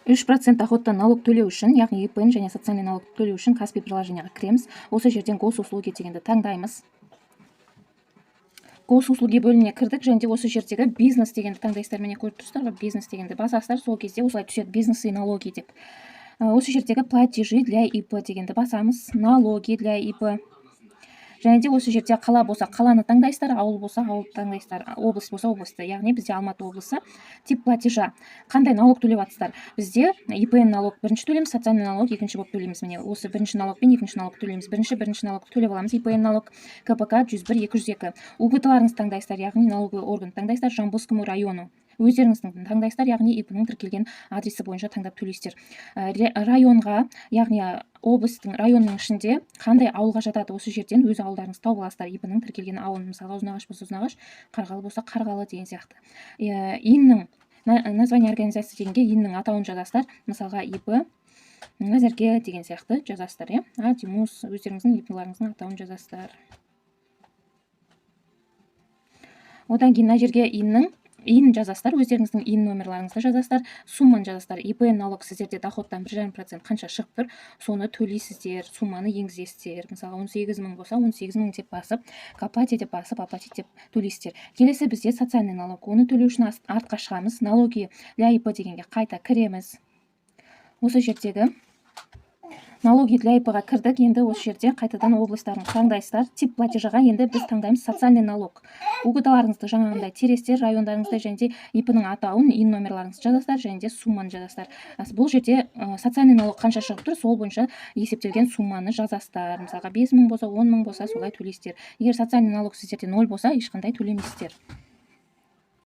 3% доходтан налог төлеу үшін, яғни ИП және социальный налог төлеу үшін Каспи приложениеға кіреміз. Осы жерден госуслуги дегенді таңдаймыз. Госуслуги бөліміне кірдік, және де осы жердегі бизнес дегенді таңдайсыздар. Міне көріп тұрсыздар ғой, бизнес дегенді басасыздар, сол кезде осылай түседі бизнес и налоги деп. Осы жердегі платежи для ИП дегенді басамыз, налоги для ИП. Және де осы жерде қала болса қаланы таңдайсыздар, ауыл болса ауылды таңдайсыздар, облыс болса облысты. Яғни бізде Алматы облысы. Тип платежа. Қандай налог төлеп жатсыздар? Бізде ИП налог бірінші төлейміз, социальный налог екінші болып төлейміз. Міне осы бірінші налог пен екінші налог төлейміз. Бірінші налог төлеп аламыз. ИП налог, КПК 101-202. УГТ-ларыңызды таңдайсыздар, яғни налоговый орган таңдайсыздар, Жамбылскому району. Өздеріңіздің таңдайсыздар, яғни ИП-нің тіркелген адресі бойынша таңдап төлейсіздер. Районға, яғни облыстың районның ішінде қандай ауылға жатады, осы жерден өз ауылдарыңызды тауып аласыздар. ИП-нің тіркелген ауылын, мысалға Ұзынағаш болса Ұзынағаш, Қарғалы болса Қарғалы деген сияқты. Иннің название организации дегенге иннің атауын жазасыздар. Мысалға ИП Назерке деген сияқты жазасыздар. Димус, өздеріңіздің ИП-ларыңыздың атауын жазасыздар. Одан кейін мына жерге ин жазасыздар, өздеріңіздің ин номерларыңызды жазасыздар, сумманы жазасыздар. ИП налог сіздерде доходтан 1,5% қанша шығып тұр, соны төлейсіздер, сумманы енгізесіздер. Мысалы 18 000 болса 18 000 деп басып, копати деп басып, оплатить деп төлейсіздер. Келесі бізде социальный налог. Оны төлеу үшін артқа шығамыз. Налоги для ИП дегенге қайта кіреміз. Осы жердегі налоги для ИП-ға кірдік. Енді осы жерде қайтадан облыстарын таңдайсыздар. Тип платежаға енді біз таңдаймыз социальный налог. УГТ-ларыңызды жаңағындай тересіздер, райондарыңызды, және де ИП-нің атауын, ин номерларыңызды жазасыздар, және де сумманы жазасыздар. Бұл жерде социальный налог қанша шығып тұр, сол бойынша есептелген сумманы жазасыздар. Мысалға 5 000 болса, 10 000 болса, солай төлейсіздер. Егер социальный налог сіздерде 0 болса, ешқандай төлемейсіздер.